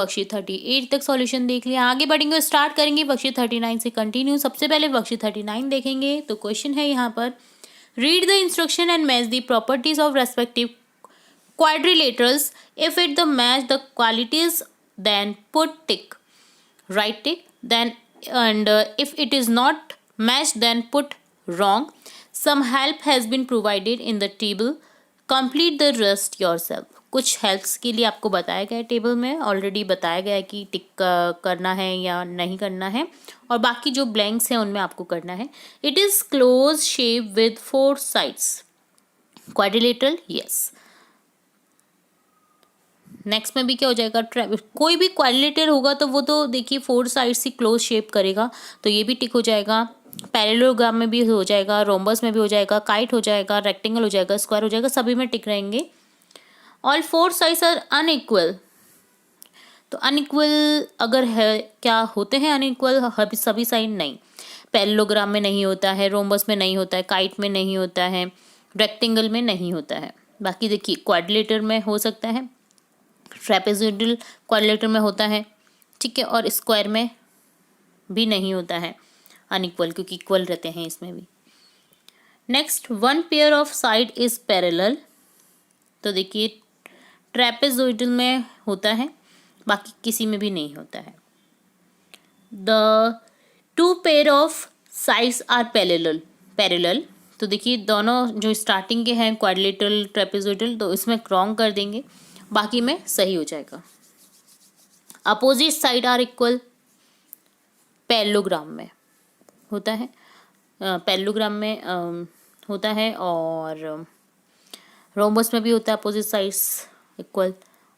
Worksheet 38 तक solution देख लिया। आगे बढ़ेंगे, स्टार्ट करेंगे वर्कशीट 39 से कंटिन्यू। सबसे पहले वर्कशीट 39 देखेंगे। तो क्वेश्चन है यहाँ पर, read the instruction and match the properties of respective quadrilaterals. If it the match the qualities, then put tick, right tick. Then and if it is not matched, then put wrong. Some help has been provided in the table. Complete the rest yourself. कुछ helps के लिए आपको बताया गया है, table में already बताया गया है कि टिक करना है या नहीं करना है, और बाकी जो ब्लैंक्स हैं उनमें आपको करना है। It is close shape with 4 sides, quadrilateral, yes. Next में भी क्या हो जाएगा, कोई भी क्वाड्रिलेटरल होगा तो वो तो देखिए 4 साइड से क्लोज शेप करेगा, तो ये भी टिक हो जाएगा। पैरेललोग्राम में भी हो जाएगा, रोम्बस में भी हो जाएगा, काइट हो जाएगा, रेक्टेंगल हो जाएगा, स्क्वायर हो जाएगा, सभी में टिक रहेंगे। ऑल 4 साइड्स आर अनइक्वल, तो अनइक्वल अगर है, क्या होते हैं अनइक्वल सभी साइड? नहीं, पैरेललोग्राम में नहीं होता है, रोम्बस में नहीं होता है, काइट में नहीं होता है, रेक्टेंगल में नहीं होता है। बाकी देखिए क्वाड्रिलेटरल में हो सकता है, ट्रेपेजोइडल क्वाड्रिलेटरल में होता है, ठीक है, और स्क्वायर में भी नहीं होता है अनइक्वल, क्योंकि इक्वल रहते हैं इसमें भी। Next, 1 pair of side is parallel, तो देखिए ट्रेपेजोइडल में होता है, बाकी किसी में भी नहीं होता है। The 2 pair of sides are parallel, तो देखिए दोनों जो स्टार्टिंग के हैं क्वाड्रिलेटरल ट्रेपेजोइडल, तो इसमें रॉन्ग कर देंगे, बाकी में सही हो जाएगा। Opposite side are equal, parallelogram में होता है, पैरेललोग्राम में होता है, और रोम्बस में भी होता है अपोजिट साइड्स इक्वल,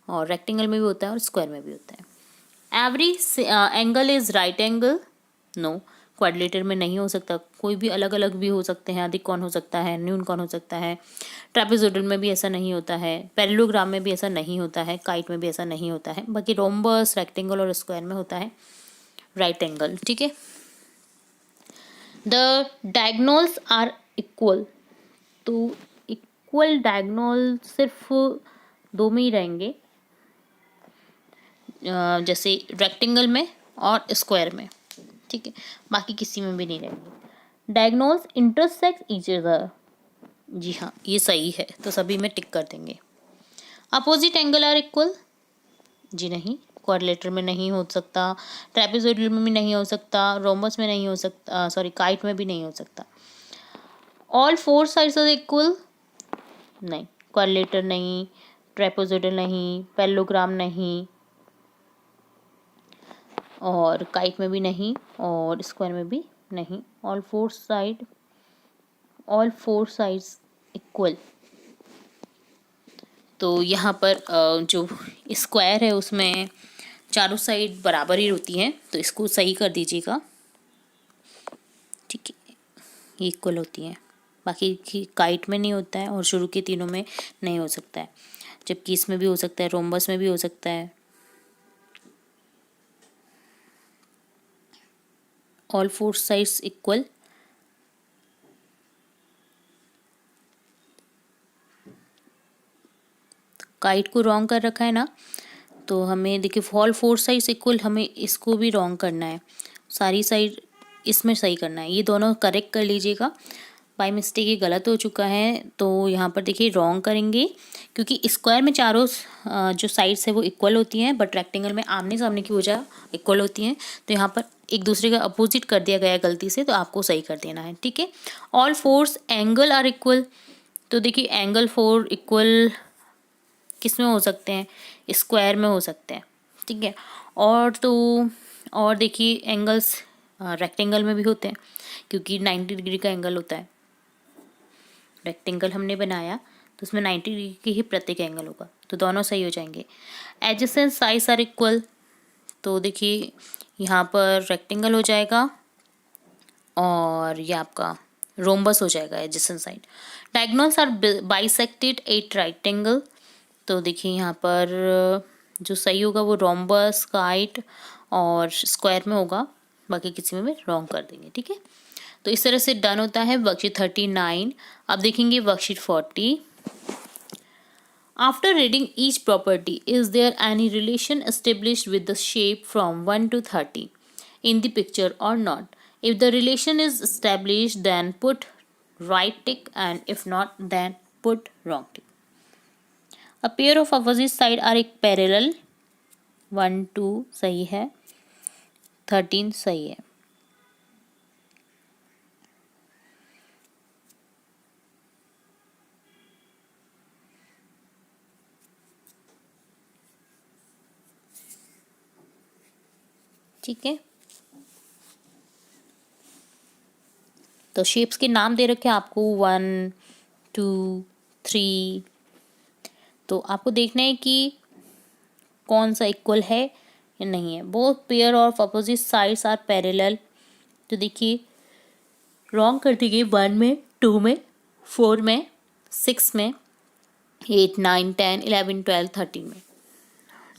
और रेक्टेंगल में भी होता है, और स्क्वायर में भी होता है। Every angle is right angle, no, quadrilateral में नहीं हो सकता, कोई भी अलग अलग भी हो सकते हैं, अधिक कोण हो सकता है, न्यून कोण हो सकता है। ट्रेपेजोइडल में भी ऐसा नहीं होता है, पैरेललोग्राम में भी ऐसा नहीं होता है, काइट में भी ऐसा नहीं होता है, बाकी रोम्बस, रेक्टेंगल और स्क्वायर में होता है राइट एंगल, ठीक है। द डायगोनल्स आर इक्वल, तो इक्वल डायगोनल सिर्फ 2 में ही रहेंगे, जैसे रेक्टेंगल में और स्क्वायर में, ठीक है, बाकी किसी में भी नहीं रहेंगे। डायगोनल्स इंटरसेक्ट ईच अदर, जी हाँ ये सही है, तो सभी में टिक कर देंगे। अपोजिट एंगल आर इक्वल, जी नहीं, क्वाड्रिलेटरल में नहीं हो सकता, ट्रेपेजोइडल में भी नहीं हो सकता, रोम्बस में नहीं हो सकता, सॉरी काइट में भी नहीं हो सकता। ऑल 4 साइड्स आर इक्वल, नहीं, क्वाड्रिलेटरल नहीं, ट्रेपेजोइडल नहीं, पैरेललोग्राम नहीं, और काइट में भी नहीं, और स्क्वायर में भी नहीं। ऑल 4 साइड्स इक्वल, तो यहाँ पर जो स्क्वायर है उसमें चारों साइड बराबर ही होती हैं, तो इसको सही कर दीजिएगा, ठीक है, ये इक्वल होती हैं, बाकी की काइट में नहीं होता है, और शुरू के तीनों में नहीं हो सकता है, जबकि इसमें भी हो सकता है, रोम्बस में भी हो सकता है। ऑल 4 साइड्स इक्वल, काइट को रॉन्ग कर रखा है ना, तो हमें देखिए ऑल 4 साइड्स इक्वल, हमें इसको भी रॉन्ग करना है, सारी साइड इसमें सही करना है, ये दोनों करेक्ट कर लीजिएगा। बाय मिस्टेक ये गलत हो चुका है, तो यहाँ पर देखिए रॉन्ग करेंगे, क्योंकि स्क्वायर में चारों जो साइड्स है वो इक्वल होती हैं, बट रेक्टेंगल में आमने सामने की वजह इक्वल होती हैं, तो यहाँ पर एक दूसरे का अपोजिट कर दिया गया है गलती से, तो आपको सही कर देना है, ठीक है। ऑल 4 एंगल आर इक्वल, तो देखिए एंगल 4 इक्वल किस में हो सकते हैं, स्क्वायर में हो सकते हैं, ठीक है। और देखिए एंगल्स रेक्टेंगल में भी होते हैं, क्योंकि 90 डिग्री का एंगल होता है, रेक्टेंगल हमने बनाया तो उसमें 90 डिग्री की ही प्रत्येक एंगल होगा, तो दोनों सही हो जाएंगे। एडजेसेंट साइड्स आर इक्वल, तो देखिए यहाँ पर रेक्टेंगल हो जाएगा, और ये आपका रोम्बस हो जाएगा adjacent side. Diagonals are bisected at right angle, तो देखिए यहाँ पर जो सही होगा वो रोम्बस, काइट और स्क्वायर में होगा, बाकी किसी में भी रॉन्ग कर देंगे, ठीक है। तो इस तरह से डन होता है वर्कशीट 39। अब देखेंगे worksheet 40। After reading each property, is there any relation established with the shape from 1 to 30 in the picture or not? If the relation is established, then put right tick, and if not, then put wrong tick. A pair of opposite side are parallel. 1 2 सही है, 13 सही है. ठीक है, तो shapes के नाम दे रखे हैं आपको 1 2 3. तो आपको देखना है कि कौन सा इक्वल है या नहीं है. Both pair of opposite sides are parallel. तो देखिए रॉन्ग कर दी गई 1 में, 2 में, 4 में, 6 में, 8 9 10 11 12 13 में.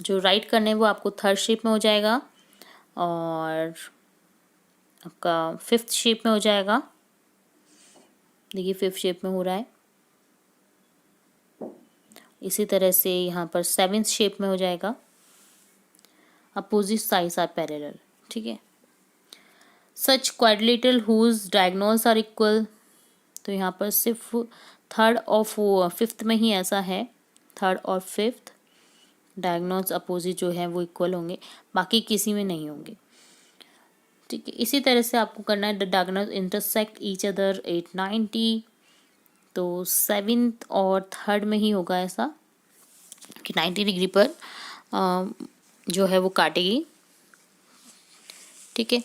जो राइट करने हैं वो आपको थर्ड शेप में हो जाएगा और आपका फिफ्थ शेप में हो जाएगा. देखिए फिफ्थ शेप में हो रहा है. इसी तरह से यहाँ पर सेवेंथ शेप में हो जाएगा. Opposite sides are parallel. ठीक है. Such quadrilateral whose diagonals are equal. तो यहाँ पर सिर्फ थर्ड और फिफ्थ में ही ऐसा है. थर्ड और फिफ्थ डायगोनल्स अपोजिट जो है वो इक्वल होंगे, बाकी किसी में नहीं होंगे. ठीक है. इसी तरह से आपको करना है the diagonals intersect each other 8 90. तो सेवेंथ और थर्ड में ही होगा ऐसा कि 90 डिग्री पर जो है वो काटेगी. ठीक है.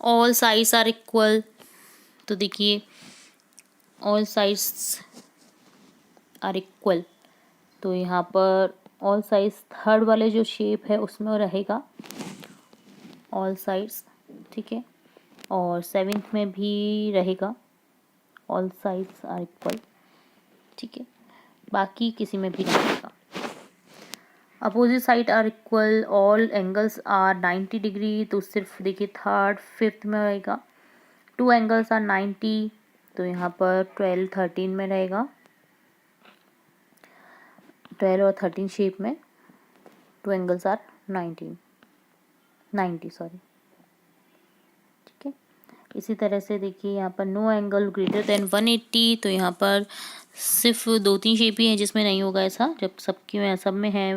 All sides are equal. तो देखिए ऑल साइड्स आर इक्वल. तो यहाँ पर ऑल साइड्स थर्ड वाले जो शेप है उसमें रहेगा ऑल साइड्स. ठीक है. और सेवेंथ में भी रहेगा ऑल साइड्स आर इक्वल. ठीक है. बाकी किसी में भी नहीं रहेगा. Opposite side are equal. All angles are 90 degree. तो सिर्फ देखिए थर्ड फिफ्थ में रहेगा. Two angles are 90. तो यहाँ पर 12 13 में रहेगा. 12 और 13 शेप में टू एंगल्स आर 90 सॉरी. ठीक है. इसी तरह से देखिए यहाँ पर नो एंगल ग्रेटर देन 180. तो यहाँ पर सिर्फ 2-3 शेप ही हैं जिसमें नहीं होगा ऐसा, जब सबकी में सब में है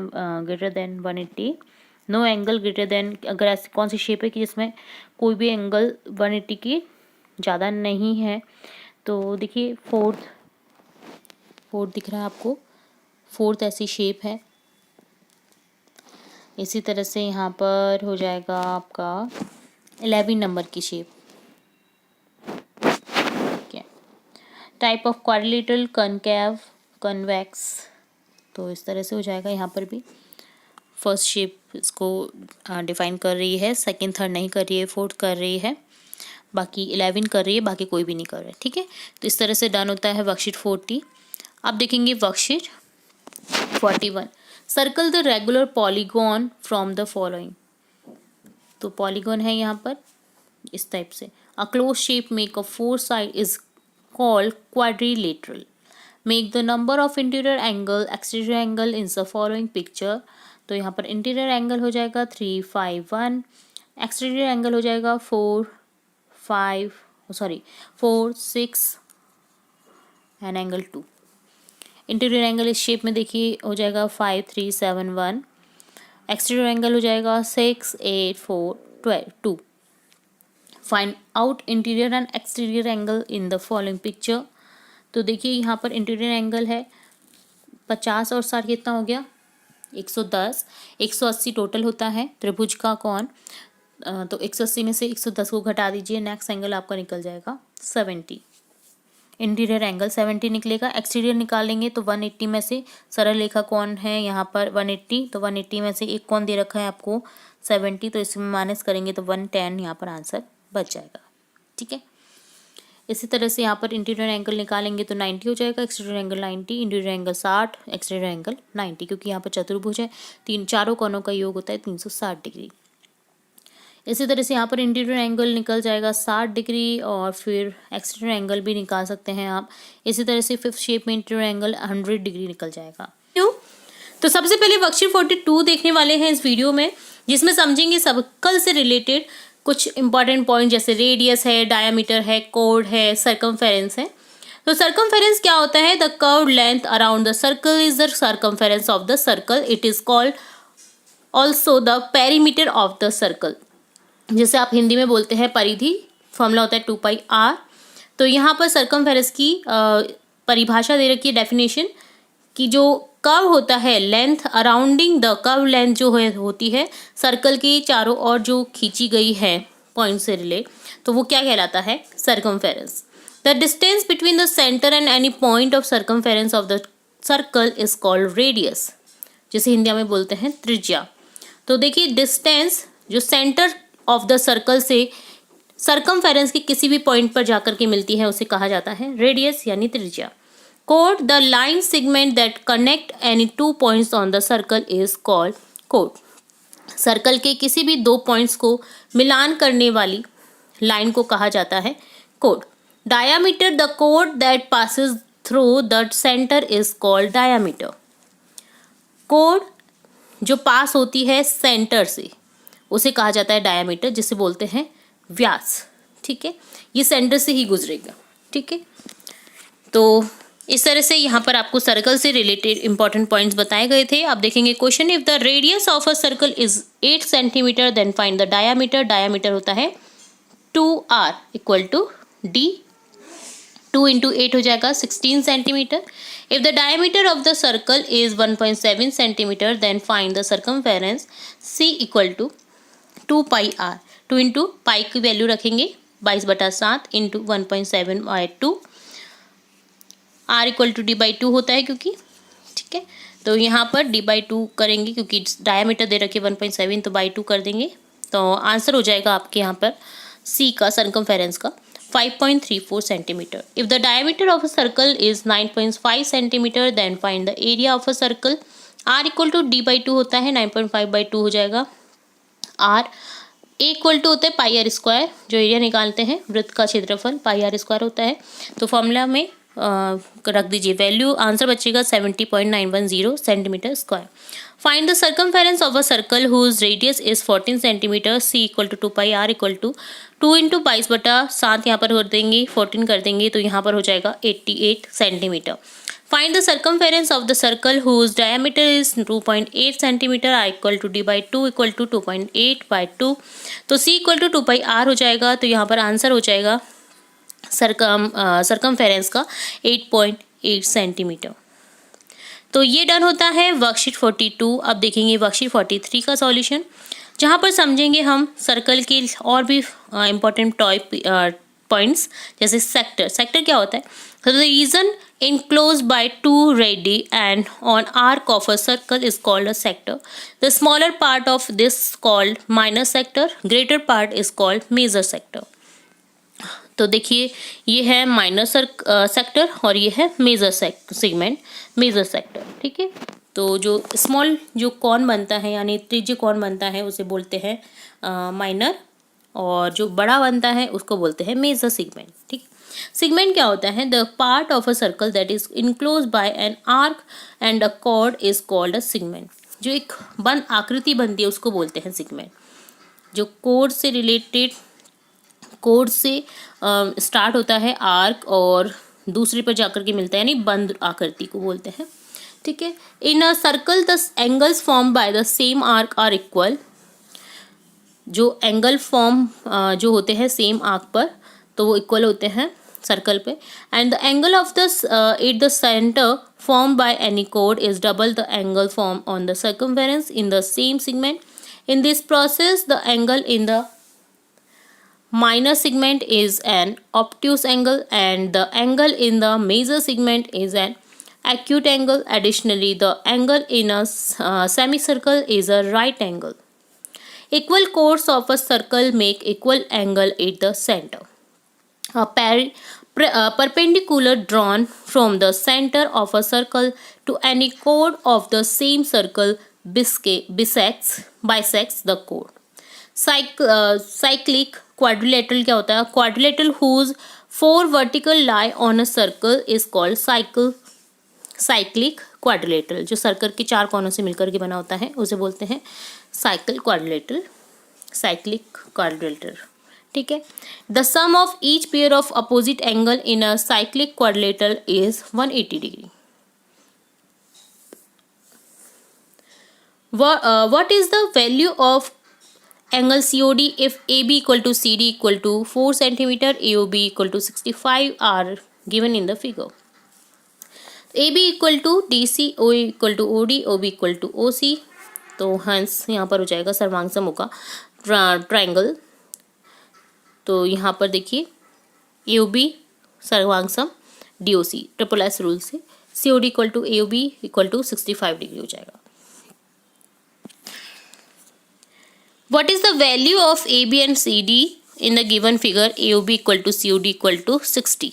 greater than 180. No angle greater than, अगर ऐसी कौन सी शेप है कि जिसमें कोई भी एंगल 180 की ज़्यादा नहीं है. तो देखिए फोर्थ दिख रहा है आपको. फोर्थ ऐसी शेप है. इसी तरह से यहाँ पर हो जाएगा आपका 11 नंबर की शेप. ठीक है. Type of quadrilateral concave convex. तो इस तरह से हो जाएगा. यहाँ पर भी फर्स्ट शेप इसको डिफाइन कर रही है, सेकंड थर्ड नहीं कर रही है, फोर्थ कर रही है, बाकी 11 कर रही है, बाकी कोई भी नहीं कर रहा है. ठीक है. तो इस तरह से डन होता है वर्कशीट 40. अब देखेंगे worksheet 41. Circle the regular polygon from the following. तो पॉलीगॉन है यहाँ पर इस टाइप से. A close shape make a four side is called quadrilateral. Make the number of interior angle exterior angle in the following picture. तो यहाँ पर interior angle हो जाएगा 3 5 1. एक्सटीरियर एंगल हो जाएगा 4 6 एंड एंगल 2. इंटीरियर एंगल इस shape में देखिए हो जाएगा 5 3 7 1. एक्सटीरियर एंगल हो जाएगा 6 8 4 2. Find out interior and exterior angle in the following picture. तो देखिए यहाँ पर इंटीरियर एंगल है 50 और 60 कितना हो गया 110. 180 टोटल होता है त्रिभुज का कोण. तो 180 में से 110 को घटा दीजिए, नेक्स्ट एंगल आपका निकल जाएगा 70. इंटीरियर एंगल 70 निकलेगा. एक्सटीरियर निकालेंगे तो 180 में से सरल रेखा कोण है यहाँ पर 180. तो 180 में से एक कोण दे रखा है आपको 70. तो इसमें माइनस करेंगे तो 110 यहाँ पर आंसर बच जाएगा. ठीक है. इसी तरह से यहाँ पर इंटीरियर एंगल निकालेंगे तो 90 हो जाएगा. Exterior angle 90, interior angle 60, exterior angle 90, क्योंकि यहाँ पर चतुर्भुज है. चारों कोणों का योग होता है 360 डिग्री. इसी तरह से यहाँ पर इंटीरियर एंगल निकल जाएगा 60 डिग्री और फिर एक्सटीरियर एंगल भी निकाल सकते हैं आप। इसी तरह से फिफ्थ शेप में इंटीरियर एंगल 100 डिग्री निकल जाएगा। क्यों? तो सबसे पहले वर्कशीट 42 देखने वाले हैं इस वीडियो में, जिसमें समझेंगे सर्कल से रिलेटेड कुछ इंपॉर्टेंट पॉइंट, जैसे रेडियस है, डायामीटर है, कोड है, सर्कमफेरेंस है। तो सर्कमफेरेंस क्या होता है? The curved length around the circle is the circumference of the circle. It is called also the perimeter of the circle. जैसे आप हिंदी में बोलते हैं परिधि, फॉर्मूला होता है 2πr। तो यहाँ पर सर्कमफेरेंस की परिभाषा दे रखी है, डेफिनेशन, कि जो कर्व होता है, लेंथ अराउंडिंग द कर्व लेंथ जो होती है सर्कल के चारों ओर जो खींची गई है पॉइंट से रिले, तो वो क्या कहलाता है? Circumference. The distance between the centre and any point of circumference of the circle is called radius, जैसे हिंदी में बोलते हैं त्रिज्या। तो देखिए, डिस्टेंस जो सेंटर ऑफ द सर्कल से सर्कमफेरेंस के किसी भी पॉइंट पर जाकर के मिलती है उसे कहा जाता है रेडियस यानी त्रिज्या। Code, the line segment that connect any two points on the circle is called code. Circle के किसी भी दो पॉइंट्स को मिलान करने वाली लाइन को कहा जाता है code. Diameter, the code that passes through the centre is called diameter. Code जो पास होती है सेंटर से उसे कहा जाता है डायामीटर, जिसे बोलते हैं व्यास। ठीक है, ये सेंटर से ही गुजरेगा। ठीक है, तो इस तरह से यहाँ पर आपको सर्कल से रिलेटेड इंपॉर्टेंट पॉइंट्स बताए गए थे। आप देखेंगे question, if the radius of a circle is 8 centimetre then find the diameter. Diameter होता है 2r equal to d, 2 into 8 हो जाएगा 16 centimetre. If the diameter of the circle is 1.7 centimetre then find the circumference. c equal to 2πr, 2 into pi की value रखेंगे 22/7 into 1.7/2, r equal to d/2 होता है क्योंकि। ठीक है, तो यहाँ पर d/2 करेंगे क्योंकि डायमीटर दे रखे 1.7, तो बाई 2 कर देंगे, तो आंसर हो जाएगा आपके यहाँ पर c का सर्कमफेरेंस का 5.34 centimetre. If the diameter of a circle is 9.5 centimetre then find the area of a circle. r equal to d/2 होता है, 9.5/2 हो जाएगा। r इक्वल टू होता है पाई आर स्क्वायर, जो एरिया निकालते हैं वृत्त का क्षेत्रफल पाई आर स्क्वायर होता है। तो फॉर्मूला में रख दीजिए वैल्यू, आंसर बचेगा 70.910 centimetre square. Find the circumference of a circle whose radius is 14 centimetre. c equal to 2πr equal to 2 into 22/7 यहाँ पर कर देंगे, 14 कर देंगे, तो यहाँ पर हो जाएगा 88 centimetre. Find the circumference of the circle whose diameter is 2.8 centimetre. r equal to d/2 equal to 2.8/2, तो c इक्वल टू 2πr हो जाएगा। तो यहाँ पर आंसर हो जाएगा सर्कमफेरेंस का 8.8 सेंटीमीटर। तो ये डन होता है वर्कशीट 42। अब देखेंगे वर्कशीट 43 का सॉल्यूशन, जहाँ पर समझेंगे हम सर्कल के और भी इम्पोर्टेंट पॉइंट्स, जैसे सेक्टर। सेक्टर क्या होता है? तो the reason enclosed by 2 radii and on arc of a circle is called a sector. The smaller part of this called minor sector, greater part is called major sector. तो देखिए, ये है minor sector और ये है major segment, major sector. ठीक है, तो जो स्मॉल जो कॉन बनता है यानी त्रिज्य कॉन बनता है उसे बोलते हैं माइनर, और जो बड़ा बनता है उसको बोलते हैं मेजर सेगमेंट। ठीक, सेगमेंट क्या होता है? The part of a circle that is enclose by an arc and a cord is called a segment. जो एक बंद आकृति बनती है उसको बोलते हैं सेगमेंट। जो कोड से रिलेटेड, कोड से स्टार्ट होता है आर्क और दूसरे पर जाकर के मिलता है, यानी बंद आकृति को बोलते हैं। ठीक है, in a circle the angles form by the same arc are equal. जो एंगल फॉर्म जो होते हैं सेम आर्क पर, तो वो इक्वल होते हैं सर्कल पे। And the angle of the at the centre form by any code is double the angle form on the circumference in the same segment. In this process the angle in the minor segment is an obtuse angle and the angle in the major segment is an acute angle. Additionally, the angle in a semicircle is a right angle. Equal chords of a circle make equal angle at the center. A perpendicular drawn from the center of a circle to any chord of the same circle bisects the chord. Cyclic quadrilateral क्या होता है? Quadrilateral whose 4 vertical lie on a circle is called cyclic quadrilateral. जो circle के 4 कोनों से मिलकर के बना होता है उसे बोलते हैं साइक्लिक क्वाड्रिलेटरल। ठीक है। The sum of each pair of opposite angle in a cyclic quadrilateral is 180 degree. What is the value of angle COD if AB equal to CD equal to 4 centimeter, AOB equal to 65 are given in the figure? AB equal to DC, OA equal to OD, OB equal to OC। तो हंस यहाँ पर हो जाएगा सर्वांग होगा triangle. तो यहाँ पर देखिए AOB सर्वांग सम DOC ट्रिपल एस रूल से COD equal to AOB equal to 65 degree हो जाएगा। What is the value of AB and CD in the given figure? AOB equal to COD equal to 60।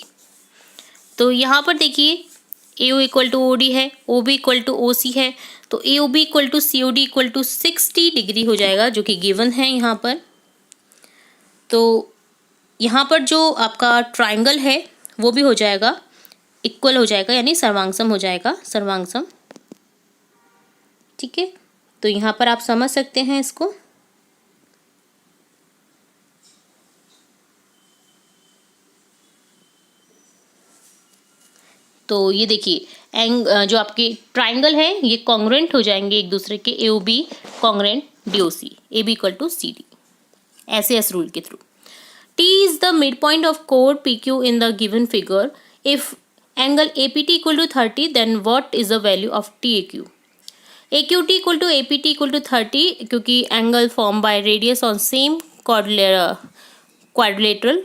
तो यहाँ पर देखिए AO इक्वल टू OD है, OB equal to OC है, तो AOB equal to COD equal to 60 degree हो जाएगा जो कि गिवन है यहाँ पर। तो यहाँ पर जो आपका ट्राइंगल है वो भी हो जाएगा इक्वल हो जाएगा, यानी सर्वांगसम हो जाएगा, सर्वांगसम। ठीक है। तो यहाँ पर आप समझ सकते हैं इसको। तो ये देखिए जो आपके ट्राइंगल है ये कॉन्ग्रुएंट हो जाएंगे एक दूसरे के, AOB congruent DOC, AB equal to CD ऐसे एस रूल के through. T is the midpoint of chord PQ in the given figure. If angle APT equal to 30, then what is the value of TAQ? AQT equal to APT equal to 30 क्योंकि angle formed by radius on same quadrilateral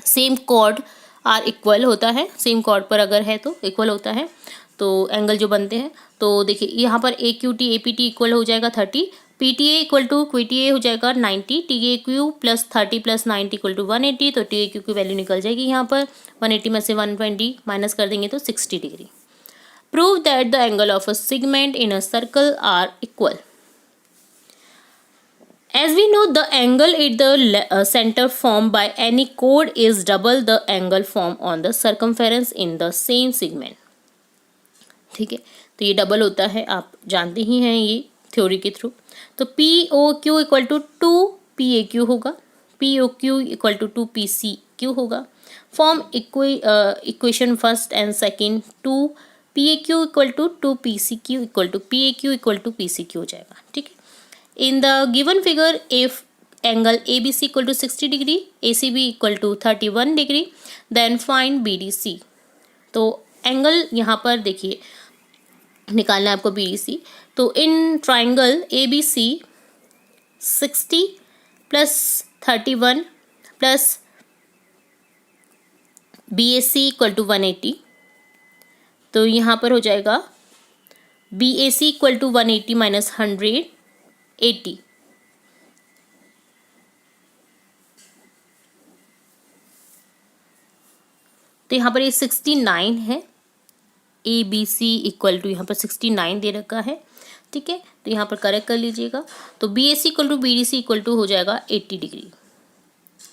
same chord are equal होता है, same cord पर अगर है तो equal होता है, तो एंगल जो बनते हैं। तो देखिए यहाँ पर AQT APT इक्वल हो जाएगा 30, PTA इक्वल टू QTA हो जाएगा 90, TAQ plus 30 plus 90 equal to 180। तो TAQ की वैल्यू निकल जाएगी यहाँ पर 180 में से 120 माइनस कर देंगे तो 60 degree. Prove that the angle of a segment in a circle are equal. As we know, the angle at the center formed by any chord is double the angle formed on the circumference in the same segment। ठीक है। तो ये double होता है, आप जानते ही हैं ये थ्योरी के थ्रू। तो POQ इक्वल टू 2PAQ होगा, POQ इक्वल टू 2PCQ होगा। Form equation first and second 2PAQ equal to 2PCQ equal to PAQ equal to PCQ हो जाएगा। ठीक है। In the given figure, if angle ABC equal to 60 degree, ACB equal to 31 degree, then find BDC। तो angle यहाँ पर देखिए निकालना है आपको BDC। तो in triangle ABC 60 plus 31 plus BAC equal to 180। तो यहाँ पर हो जाएगा BAC इक्वल टू 180 माइनस 180। तो यहाँ पर ये 69 है, ABC इक्वल टू यहाँ पर 69 दे रखा है। ठीक है। तो यहाँ पर करेक्ट कर लीजिएगा। तो BAC equal to BDC equal to हो जाएगा 80 डिग्री।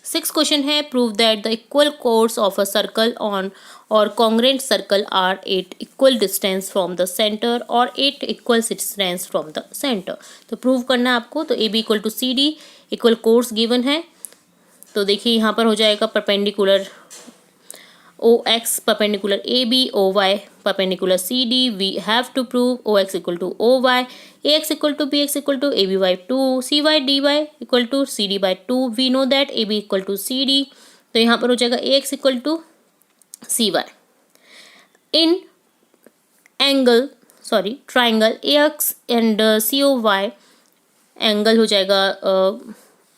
6 क्वेश्चन है, prove that the equal chords of a circle on or congruent circle are at equal distance from the centre or at equal distance from the centre. तो prove करना है आपको। तो AB equal to CD equal chords given है। तो देखिए यहाँ पर हो जाएगा perpendicular OX perpendicular AB, OY perpendicular CD. We have to prove OX equal to OY, AX equal to BX equal to AB by 2, CY DY equal to CD by 2. We know that AB equal to CD. तो यहाँ पर हो जाएगा AX equal to CY. In triangle AX and COY angle हो जाएगा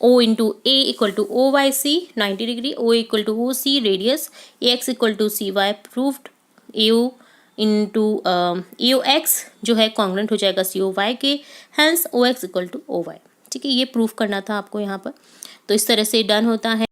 O into A equal to OYC 90 degree, OA equal to OC radius, AX equal to CY proved, AO into AOX जो है congruent हो जाएगा COY के, hence OX equal to OY। ठीक है। ये प्रूफ करना था आपको यहाँ पर। तो इस तरह से डन होता है।